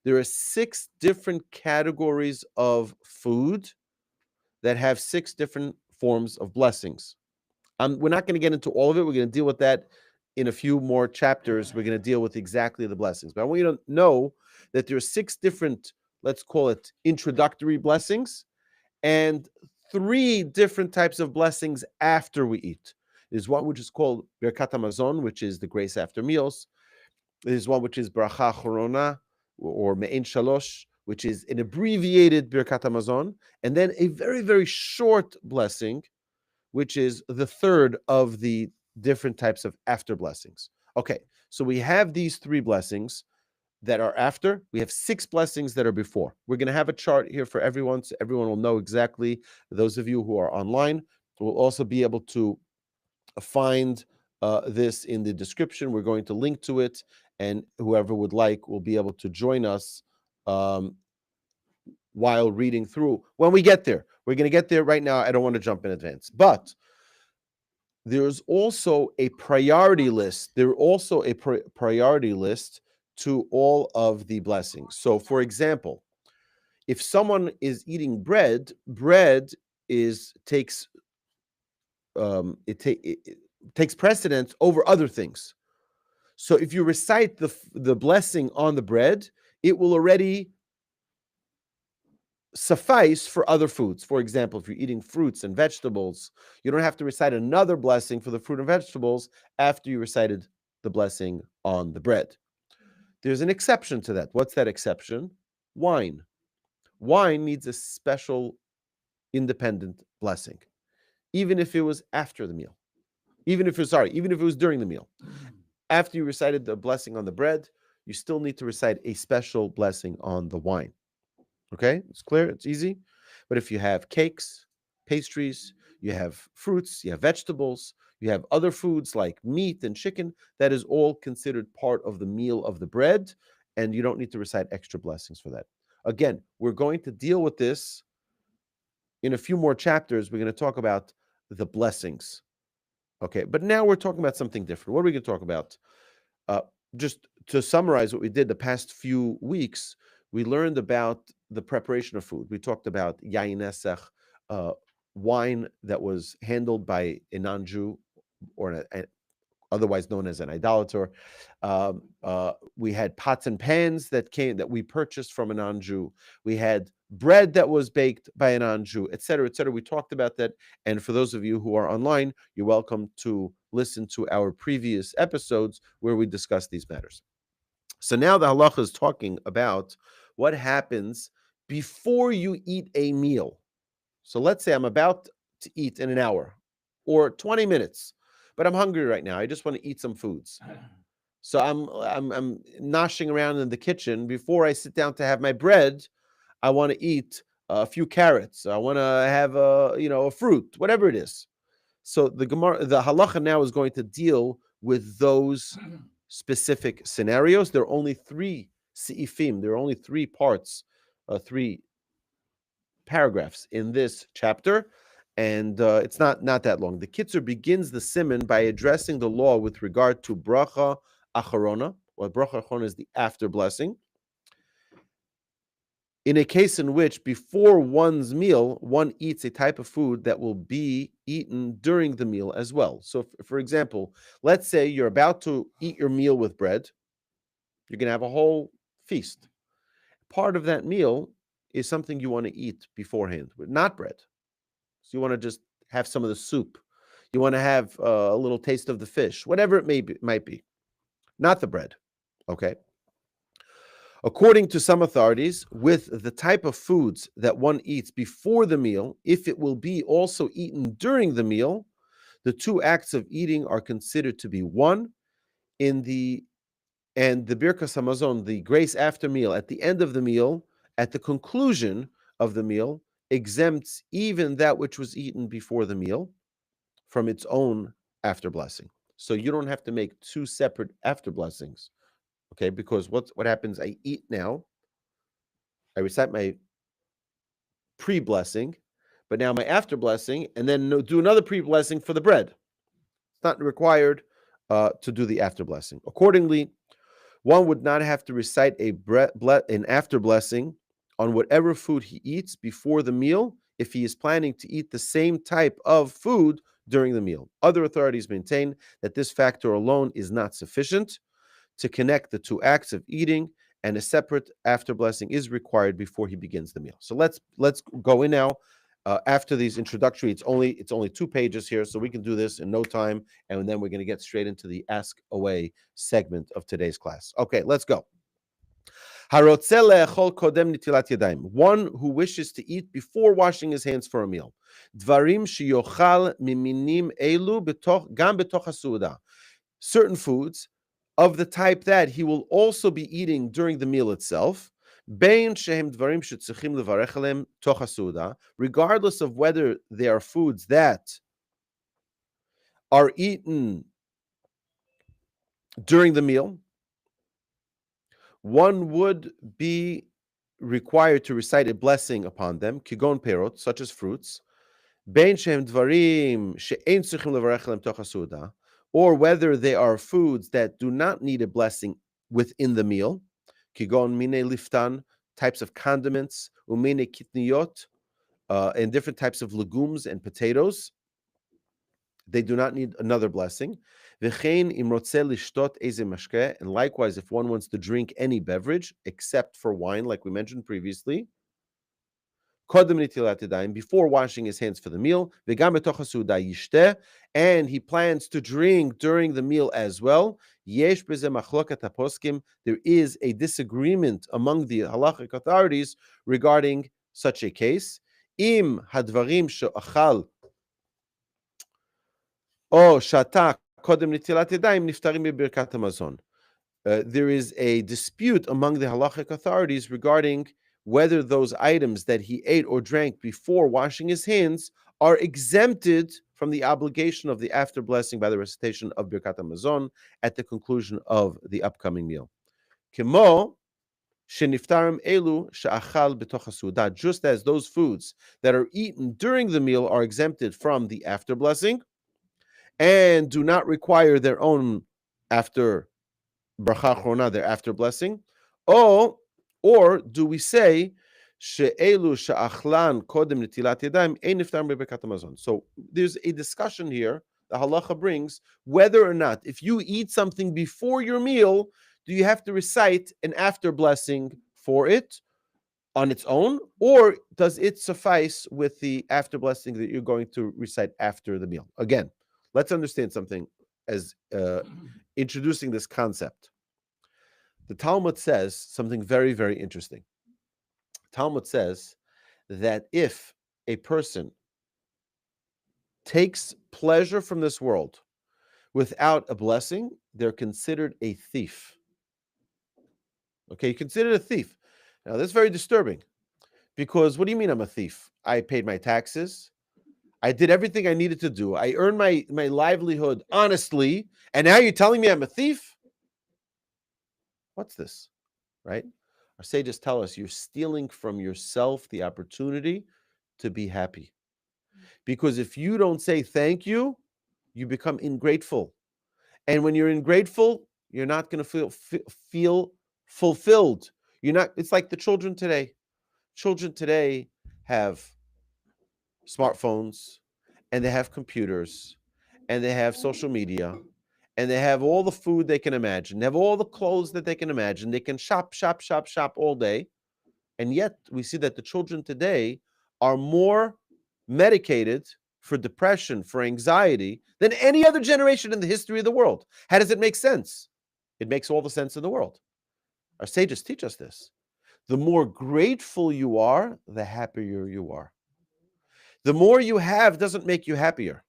There are 6 different categories of food that have 6 different forms of blessings. We're not going to get into all of it. We're going to deal with that in a few more chapters. We're going to deal with exactly the blessings. But I want you to know that there are 6 different, let's call it introductory blessings, and 3 different types of blessings after we eat. There's one which is called Birkat Hamazon, which is the grace after meals. There's one which is Bracha Chorona, or Me'en Shalosh, which is an abbreviated Birkat Hamazon, and then a very, very short blessing, which is the third of the different types of after blessings. Okay, so we have these 3 blessings that are after. We have 6 blessings that are before. We're going to have a chart here for everyone, so everyone will know exactly. Those of you who are online will also be able to find this in the description. We're going to link to it, and whoever would like will be able to join us while reading through. When we get there, we're going to get there right now. I don't want to jump in advance, but there's also a priority list. There's also a priority list to all of the blessings. So, for example, if someone is eating bread, takes precedence over other things. So, if you recite the blessing on the bread, it will already suffice for other foods. For example, if you're eating fruits and vegetables, you don't have to recite another blessing for the fruit and vegetables after you recited the blessing on the bread. There's an exception to that. What's that exception? Wine. Wine needs a special independent blessing, even if it was after the meal. Even if it was during the meal. After you recited the blessing on the bread, you still need to recite a special blessing on the wine. Okay, it's clear, it's easy. But if you have cakes, pastries, you have fruits, you have vegetables, you have other foods like meat and chicken, that is all considered part of the meal of the bread, and you don't need to recite extra blessings for that. Again, we're going to deal with this in a few more chapters. We're going to talk about the blessings. Okay, but now we're talking about something different. What are we going to talk about? Just to summarize what we did the past few weeks, we learned about the preparation of food. We talked about yayin nesach, wine that was handled by a non-Jew or otherwise known as an idolater. We had pots and pans that we purchased from a non-Jew. We had bread that was baked by a non-Jew, etc., etc. We talked about that. And for those of you who are online, you're welcome to listen to our previous episodes where we discuss these matters. So now the halacha is talking about what happens before you eat a meal. So let's say I'm about to eat in an hour or 20 minutes, but I'm hungry right now. I just want to eat some foods. So I'm noshing around in the kitchen. Before I sit down to have my bread, I want to eat a few carrots. I want to have a fruit, whatever it is. So the halacha now is going to deal with those specific scenarios. There are only 3 seifim. There are only 3 parts, 3 paragraphs in this chapter, and it's not that long. The Kitzur begins the Siman by addressing the law with regard to bracha acharona. Well, bracha acharona is the after blessing. In a case in which before one's meal, one eats a type of food that will be eaten during the meal as well. So, for example, let's say you're about to eat your meal with bread. You're going to have a whole feast. Part of that meal is something you want to eat beforehand, but not bread. So you want to just have some of the soup. You want to have a little taste of the fish, whatever it might be, not the bread. Okay. According to some authorities, with the type of foods that one eats before the meal, if it will be also eaten during the meal, the 2 acts of eating are considered to be one. And the Birkas Hamazon, the grace after meal, at the end of the meal, at the conclusion of the meal, exempts even that which was eaten before the meal from its own after blessing. So you don't have to make 2 separate after blessings. Okay, because what happens? I eat now, I recite my pre-blessing, but now my after blessing, and then do another pre-blessing for the bread. It's not required to do the after blessing. Accordingly, One would not have to recite an after blessing on whatever food he eats before the meal if he is planning to eat the same type of food during the meal. Other authorities maintain that this factor alone is not sufficient to connect the two acts of eating, and a separate after blessing is required before he begins the meal. So let's go in now. After these introductory, it's only 2 pages here, so we can do this in no time, and then we're going to get straight into the Ask Away segment of today's class. Okay, let's go. One who wishes to eat before washing his hands for a meal. Certain foods of the type that he will also be eating during the meal itself, regardless of whether they are foods that are eaten during the meal, one would be required to recite a blessing upon them, kigon perot, such as fruits, or whether they are foods that do not need a blessing within the meal, kigon mine liftan, types of condiments, umine kitniyot, and different types of legumes and potatoes. They do not need another blessing. And likewise, if one wants to drink any beverage, except for wine, like we mentioned previously, before washing his hands for the meal, and he plans to drink during the meal as well, there is a disagreement among the halachic authorities regarding such a case. Im hadvarim she'achal o shata kodem nitilat yadayim niftarim bebirkat hamazon. There is a dispute among the halachic authorities regarding whether those items that he ate or drank before washing his hands are exempted from the obligation of the after blessing by the recitation of Birkat HaMazon at the conclusion of the upcoming meal. Kemo sheniftarim elu she'achal b'toch hasudah, just as those foods that are eaten during the meal are exempted from the after blessing and do not require their own after bracha achrona, their after blessing, or do we say she'elu she'achlan kodem netilat yadayim ein niftarim bebirkat hamazon? So there's a discussion here. The halacha brings whether or not, if you eat something before your meal, do you have to recite an after blessing for it on its own, or does it suffice with the after blessing that you're going to recite after the meal? Again, let's understand something as introducing this concept. The Talmud says something very, very interesting. Talmud says that if a person takes pleasure from this world without a blessing, they're considered a thief. Okay, you're considered a thief. Now, that's very disturbing, because what do you mean I'm a thief? I paid my taxes. I did everything I needed to do. I earned my livelihood honestly, and now you're telling me I'm a thief? What's this, right? Our sages tell us you're stealing from yourself the opportunity to be happy. Because if you don't say thank you, you become ingrateful. And when you're ingrateful, you're not going to feel fulfilled. You're not. It's like the children today. Children today have smartphones, and they have computers, and they have social media, and they have all the food they can imagine. They have all the clothes that they can imagine. They can shop all day. And yet we see that the children today are more medicated for depression, for anxiety, than any other generation in the history of the world. How does it make sense? It makes all the sense in the world. Our sages teach us this. The more grateful you are, the happier you are. The more you have doesn't make you happier.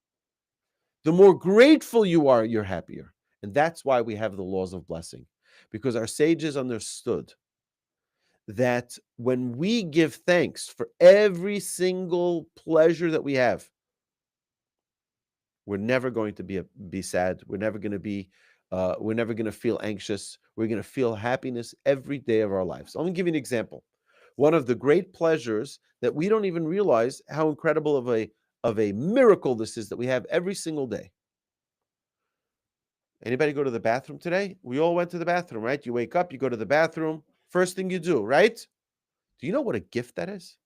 The more grateful you are, you're happier. And that's why we have the laws of blessing. Because our sages understood that when we give thanks for every single pleasure that we have, we're never going to be sad. We're never going to feel anxious. We're going to feel happiness every day of our lives. So I'm going to give you an example. One of the great pleasures that we don't even realize how incredible of a miracle this is that we have every single day. Anybody go to the bathroom today? We all went to the bathroom, right? You wake up, you go to the bathroom. First thing you do, right? Do you know what a gift that is?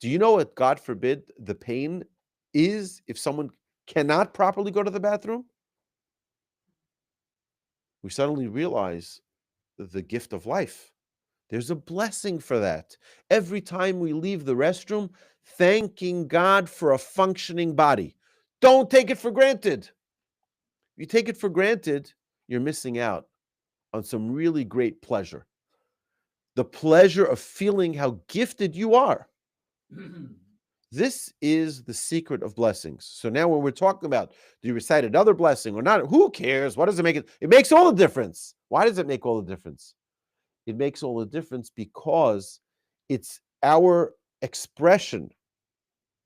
Do you know what, God forbid, the pain is if someone cannot properly go to the bathroom? We suddenly realize the gift of life. There's a blessing for that. Every time we leave the restroom, thanking God for a functioning body. Don't take it for granted. If you take it for granted, you're missing out on some really great pleasure. The pleasure of feeling how gifted you are. This is the secret of blessings. So now when we're talking about, do you recite another blessing or not? Who cares? What does it make? It makes all the difference. Why does it make all the difference? It makes all the difference because it's our expression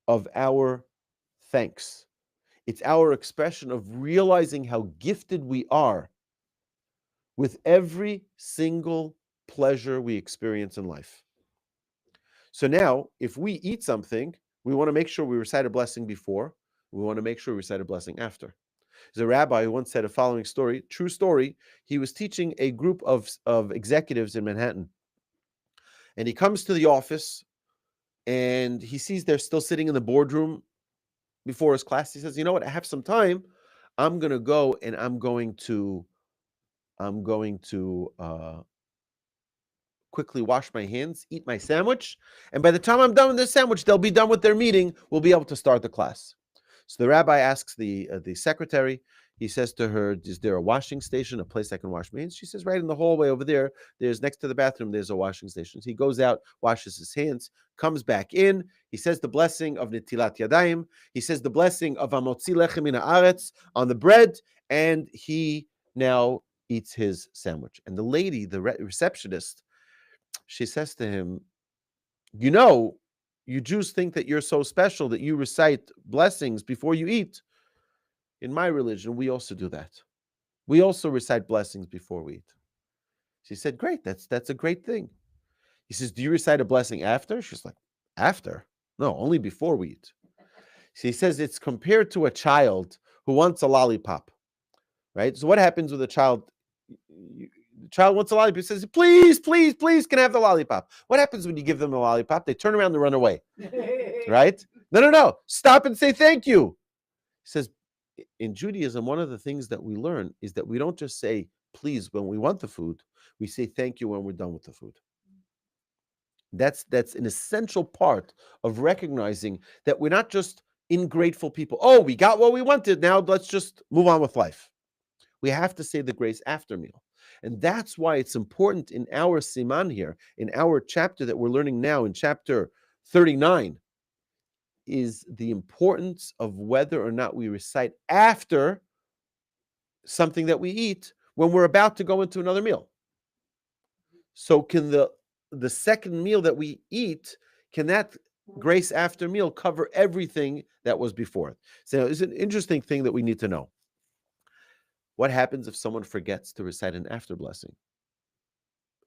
of our thanks. It's our expression of realizing how gifted we are with every single pleasure we experience in life. So now, if we eat something, we want to make sure we recite a blessing before. We want to make sure we recite a blessing after. There's a rabbi who once said a following story, true story. He was teaching a group of executives in Manhattan. And he comes to the office and he sees they're still sitting in the boardroom before his class. He says, you know what, I have some time. I'm going to go and I'm going to quickly wash my hands, eat my sandwich. And by the time I'm done with this sandwich, they'll be done with their meeting. We'll be able to start the class. So the rabbi asks the secretary, he says to her, is there a washing station, a place I can wash my hands? She says, right in the hallway over there, there's next to the bathroom, there's a washing station. So he goes out, washes his hands, comes back in. He says the blessing of Netilat Yadayim. He says the blessing of Hamotzi Lechem Min Haaretz on the bread, and he now eats his sandwich. And the lady, the receptionist, she says to him, you know, you Jews think that you're so special that you recite blessings before you eat. In my religion, we also do that. We also recite blessings before we eat. She said, great, that's a great thing. He says, do you recite a blessing after? She's like, after? No, only before we eat. He says it's compared to a child who wants a lollipop, right? So what happens with a child? The child wants a lollipop. He says, please, please, please, can I have the lollipop? What happens when you give them a lollipop? They turn around and run away, right? No. Stop and say thank you. He says, in Judaism, one of the things that we learn is that we don't just say please when we want the food. We say thank you when we're done with the food. That's an essential part of recognizing that we're not just ingrateful people. Oh, we got what we wanted. Now let's just move on with life. We have to say the grace after meal. And that's why it's important in our Siman here, in our chapter that we're learning now, in chapter 39, is the importance of whether or not we recite after something that we eat when we're about to go into another meal. So can the second meal that we eat, can that grace after meal cover everything that was before it? So it's an interesting thing that we need to know. What happens if someone forgets to recite an after blessing?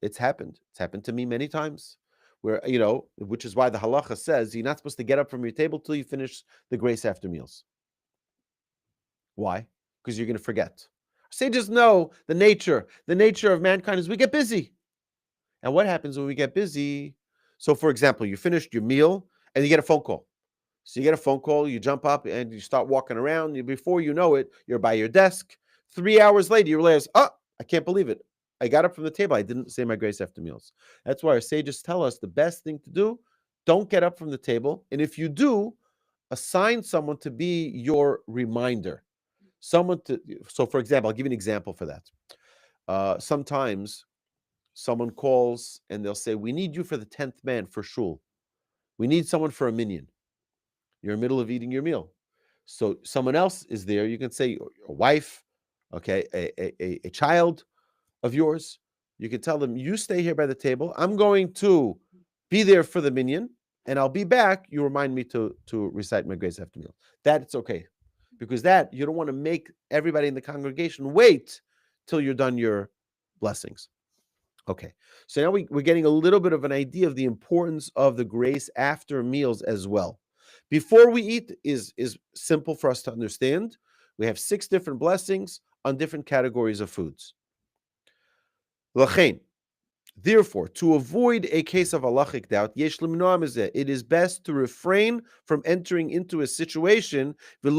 It's happened. It's happened to me many times, where, which is why the Halacha says you're not supposed to get up from your table till you finish the grace after meals. Why? Because you're going to forget. Sages know the nature of mankind is we get busy. And what happens when we get busy? So, for example, you finished your meal and you get a phone call. So you get a phone call, you jump up and you start walking around. Before you know it, you're by your desk. 3 hours later, you realize, I can't believe it. I got up from the table. I didn't say my grace after meals. That's why our sages tell us the best thing to do, don't get up from the table. And if you do, assign someone to be your reminder. So for example, I'll give you an example for that. Sometimes someone calls and they'll say, we need you for the 10th man for shul. We need someone for a minyan. You're in the middle of eating your meal. So someone else is there. You can say your wife, okay, a child of yours. You can tell them, you stay here by the table. I'm going to be there for the minyan, and I'll be back. You remind me to recite my grace after meal. That's okay. Because that, you don't want to make everybody in the congregation wait till you're done your blessings. Okay, so now we're getting a little bit of an idea of the importance of the grace after meals as well. Before we eat is simple for us to understand. We have 6 different blessings. on different categories of foods. Lachein. Therefore, to avoid a case of halachic doubt, it is best to refrain from entering into a situation. He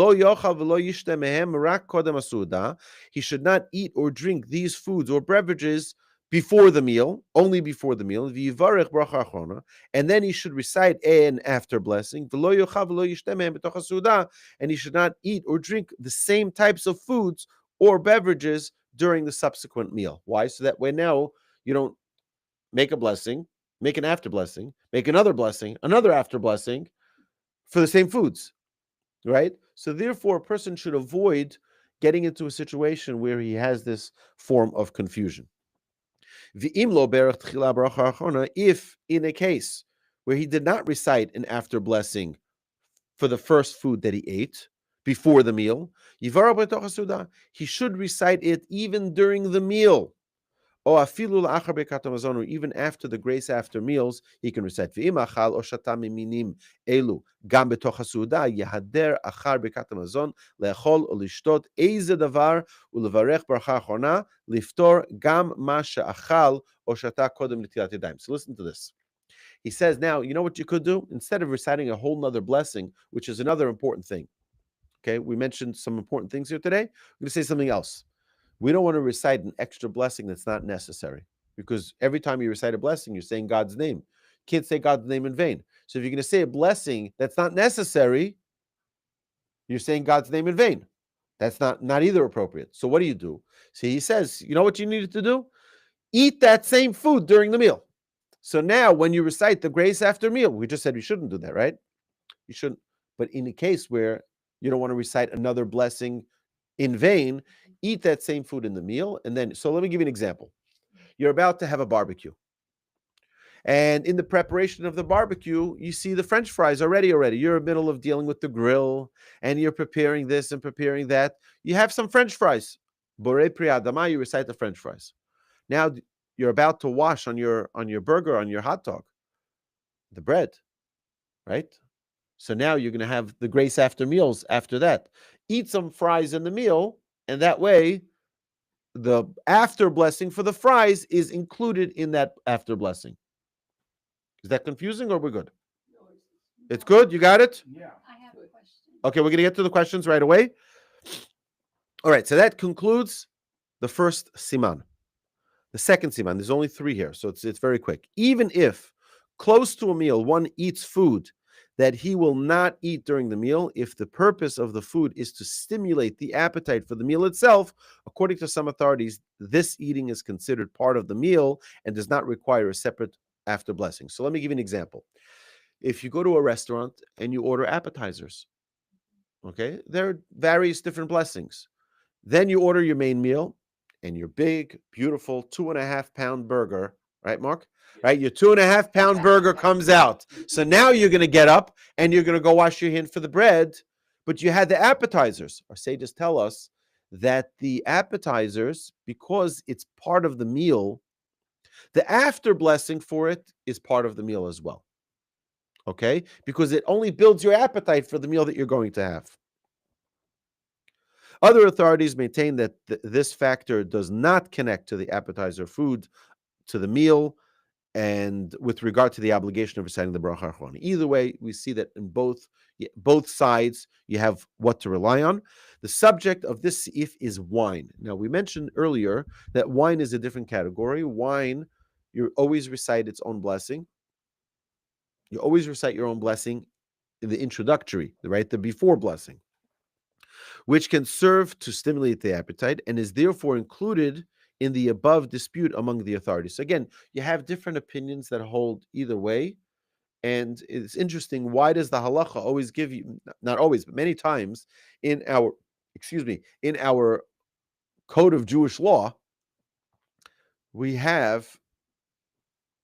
should not eat or drink these foods or beverages before the meal, only before the meal. And then he should recite an after blessing. And he should not eat or drink the same types of foods or beverages during the subsequent meal. Why? So that way now you don't make a blessing, make an after blessing, make another blessing, another after blessing for the same foods, right? So therefore, a person should avoid getting into a situation where he has this form of confusion. If in a case where he did not recite an after blessing for the first food that he ate before the meal, he should recite it even during the meal. Or even after the grace after meals, he can recite. So listen to this. He says now, you know what you could do? Instead of reciting a whole nother blessing, which is another important thing. Okay, we mentioned some important things here today. I'm going to say something else. We don't want to recite an extra blessing that's not necessary, because every time you recite a blessing, you're saying God's name. You can't say God's name in vain. So if you're going to say a blessing that's not necessary, you're saying God's name in vain. That's not either appropriate. So what do? See, he says, you know what you needed to do? Eat that same food during the meal. So now when you recite the grace after meal, we just said you shouldn't do that, right? You shouldn't. But in a case where you don't want to recite another blessing in vain, eat that same food in the meal. And then, so let me give you an example. You're about to have a barbecue. And in the preparation of the barbecue, you see the French fries already. You're in the middle of dealing with the grill, and you're preparing this and preparing that. You have some French fries. Borei Priyadama, you recite the French fries. Now you're about to wash on your burger, on your hot dog, the bread, right? So now you're going to have the grace after meals after that. Eat some fries in the meal, and that way the after blessing for the fries is included in that after blessing. Is that confusing, or we're good? It's good? You got it? Yeah. I have a question. Okay, we're going to get to the questions right away. All right, so that concludes the first Siman. The second Siman, there's only 3 here, so it's very quick. Even if close to a meal one eats food that he will not eat during the meal, if the purpose of the food is to stimulate the appetite for the meal itself, according to some authorities, this eating is considered part of the meal and does not require a separate after blessing. So let me give you an example. If you go to a restaurant and you order appetizers, okay, there are various different blessings. Then you order your main meal and your big, beautiful 2.5-pound burger, right, Mark? Right, your 2.5-pound burger comes out. So now you're going to get up and you're going to go wash your hand for the bread, but you had the appetizers. Our sages tell us that the appetizers, because it's part of the meal, the after blessing for it is part of the meal as well. Okay? Because it only builds your appetite for the meal that you're going to have. Other authorities maintain that this factor does not connect to the appetizer food, to the meal, and with regard to the obligation of reciting the bracha achrona. Either way, we see that in both sides, you have what to rely on. The subject of this seif is wine. Now, we mentioned earlier that wine is a different category. Wine, you always recite its own blessing. You always recite your own blessing in the introductory, right? The before blessing, which can serve to stimulate the appetite and is therefore included in the above dispute among the authorities. So again, you have different opinions that hold either way. And it's interesting, why does the halacha always give you, not always, but many times in our code of Jewish law, we have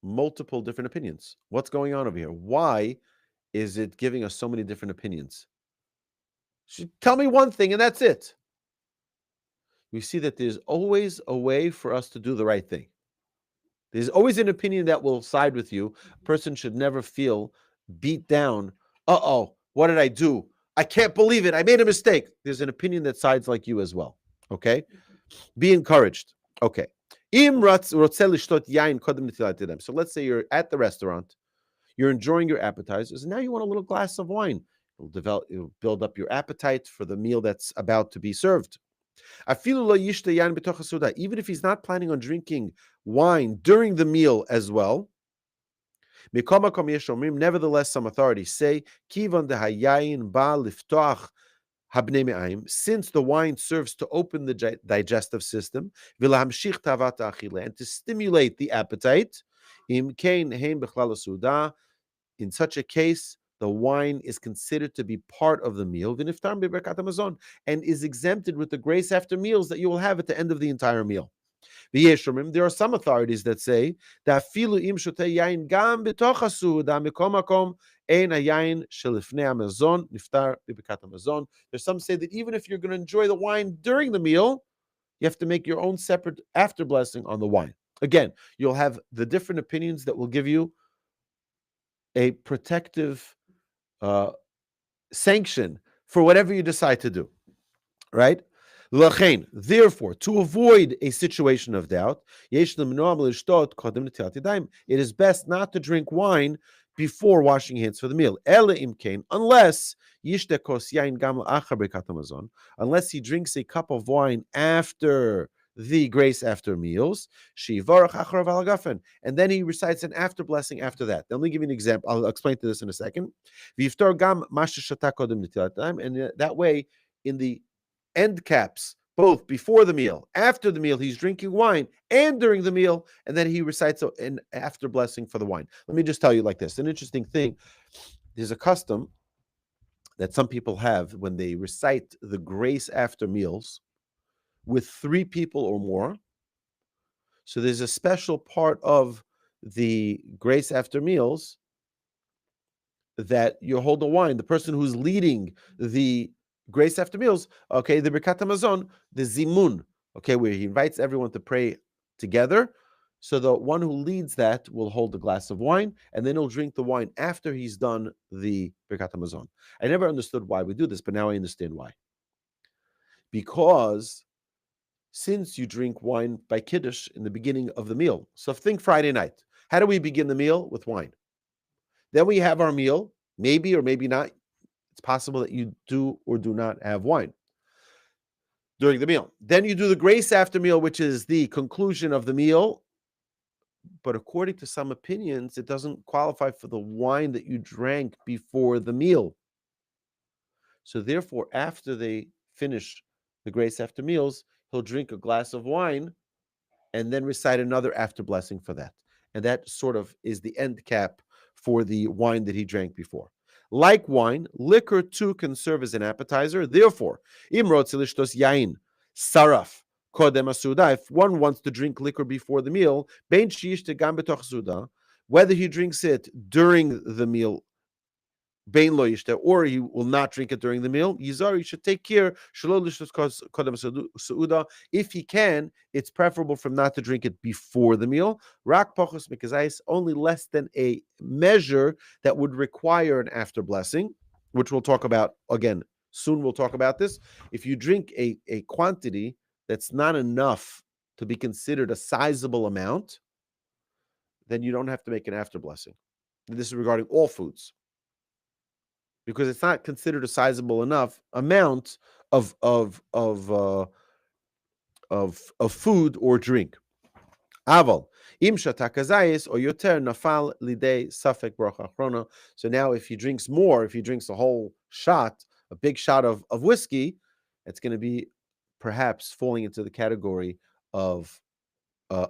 multiple different opinions. What's going on over here? Why is it giving us so many different opinions? Tell me one thing and that's it. We see that there's always a way for us to do the right thing. There's always an opinion that will side with you. A person should never feel beat down. What did I do? I can't believe it. I made a mistake. There's an opinion that sides like you as well. Okay? Be encouraged. Okay. So let's say you're at the restaurant, you're enjoying your appetizers, and now you want a little glass of wine. You'll build up your appetite for the meal that's about to be served. Even if he's not planning on drinking wine during the meal as well, nevertheless, some authorities say, since the wine serves to open the digestive system and to stimulate the appetite, in such a case, the wine is considered to be part of the meal and is exempted with the grace after meals that you will have at the end of the entire meal. There are some authorities that say that there's some say that even if you're going to enjoy the wine during the meal, you have to make your own separate after blessing on the wine. Again, you'll have the different opinions that will give you a protective sanction for whatever you decide to do, right? Therefore, to avoid a situation of doubt, it is best not to drink wine before washing hands for the meal. Unless he drinks a cup of wine after the grace after meals, and then he recites an after blessing after that. Let me give you an example. I'll explain to this in a second. And that way, in the end caps, both before the meal, after the meal, he's drinking wine, and during the meal, and then he recites an after blessing for the wine. Let me just tell you like this. An interesting thing, there's a custom that some people have when they recite the grace after meals with 3 people or more. So there's a special part of the grace after meals that you hold the wine. The person who's leading the grace after meals, okay, the Birkat Hamazon, the Zimun, okay, where he invites everyone to pray together. So the one who leads that will hold a glass of wine, and then he'll drink the wine after he's done the Birkat Hamazon. I never understood why we do this, but now I understand why. Because since you drink wine by Kiddush in the beginning of the meal, so think Friday night. How do we begin the meal? With wine. Then we have our meal, maybe or maybe not. It's possible that you do or do not have wine during the meal. Then you do the grace after meal, which is the conclusion of the meal. But according to some opinions, it doesn't qualify for the wine that you drank before the meal. So therefore, after they finish the grace after meals, he'll drink a glass of wine and then recite another after blessing for that. And that sort of is the end cap for the wine that he drank before. Like wine, liquor too can serve as an appetizer. Therefore, imrot silishtos yain saraf kodem asuda. If one wants to drink liquor before the meal, bein shish te gam betoch suda, whether he drinks it during the meal, bein lo yishte, or he will not drink it during the meal, yizar, he should take care. Shelo lishtos kodem suda. If he can, it's preferable for him not to drink it before the meal. Rak pochos mikazais, only less than a measure that would require an after blessing, which we'll talk about again soon. We'll talk about this. If you drink a quantity that's not enough to be considered a sizable amount, then you don't have to make an after blessing. And this is regarding all foods, because it's not considered a sizable enough amount of food or drink. Aval im shata kazayis or yoter nafal lidei safek bracha achrona. So now, if he drinks more, if he drinks a whole shot, a big shot of whiskey, it's going to be perhaps falling into the category of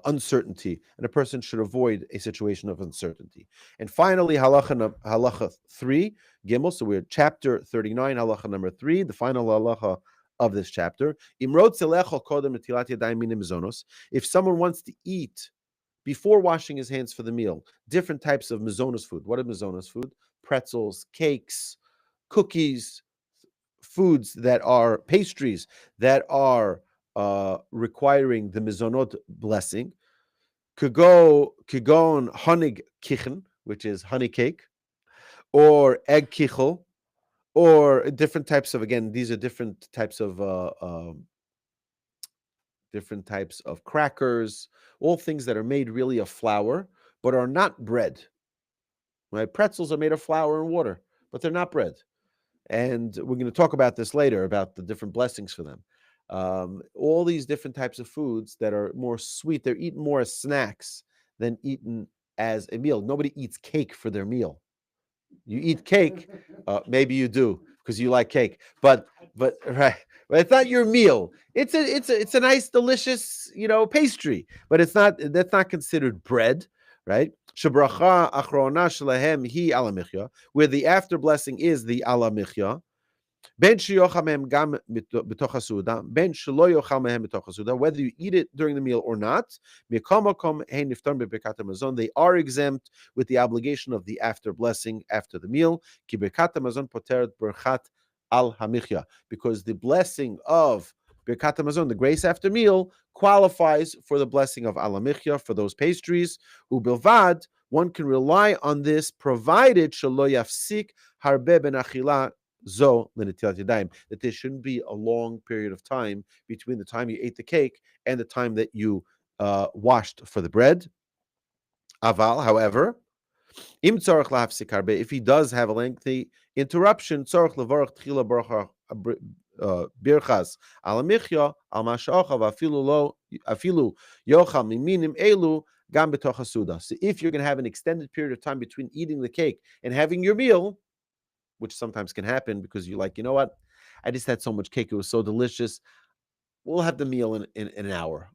uncertainty, and a person should avoid a situation of uncertainty. And finally, halacha 3, gimel. So we're chapter 39, halacha number 3, the final halacha of this chapter. If someone wants to eat before washing his hands for the meal, different types of mizonos food. What are mizonos food? Pretzels, cakes, cookies, foods that are pastries that are requiring the mizonot blessing. Kigon honig kichen, which is honey cake, or egg kichel, or different types of, again, these are different types of different types of crackers, all things that are made really of flour, but are not bread. Right? Pretzels are made of flour and water, but they're not bread. And we're going to talk about this later, about the different blessings for them. All these different types of foods that are more sweet, they're eaten more as snacks than eaten as a meal. Nobody eats cake for their meal. You eat cake, maybe you do because you like cake, but right, but it's not your meal. It's a nice, delicious, pastry, but that's not considered bread, right? Shebracha achrona shelahem hi ala michya, where the after blessing is the ala michya. Ben sheyochal mehem gam b'toch hasuda, ben shelo yochal mehem b'toch hasuda, whether you eat it during the meal or not, mikol makom hein niftar b'birkat hamazon, they are exempt with the obligation of the after blessing after the meal, ki birkat hamazon poteret berchat al hamichya, because the blessing of birkat hamazon, the grace after meal, qualifies for the blessing of al hamichya for those pastries. Ubilvad, one can rely on this provided shelo yafsik harbe ben achila that there shouldn't be a long period of time between the time you ate the cake and the time that you washed for the bread. Aval, however, if he does have a lengthy interruption, birchas al michya al masha'achav afilu yochal miminim elu gam b'toch hasuda. So if you're going to have an extended period of time between eating the cake and having your meal, which sometimes can happen because you're like, you know what? I just had so much cake. It was so delicious. We'll have the meal in an hour,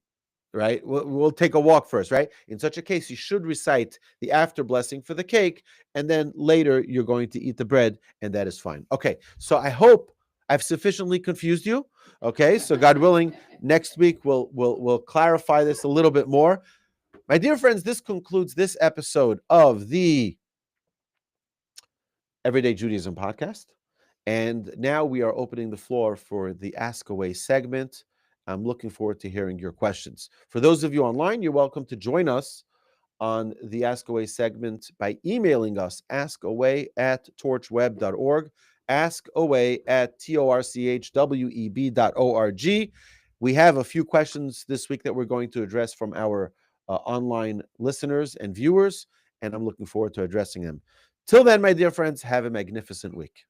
right? We'll take a walk first, right? In such a case, you should recite the after blessing for the cake, and then later you're going to eat the bread, and that is fine. Okay, so I hope I've sufficiently confused you. Okay, so God willing, next week we'll clarify this a little bit more. My dear friends, this concludes this episode of the Everyday Judaism Podcast. And now we are opening the floor for the Ask Away segment. I'm looking forward to hearing your questions. For those of you online, you're welcome to join us on the Ask Away segment by emailing us, askaway@torchweb.org, askaway@torchweb.org. We have a few questions this week that we're going to address from our online listeners and viewers, and I'm looking forward to addressing them. Till then, my dear friends, have a magnificent week.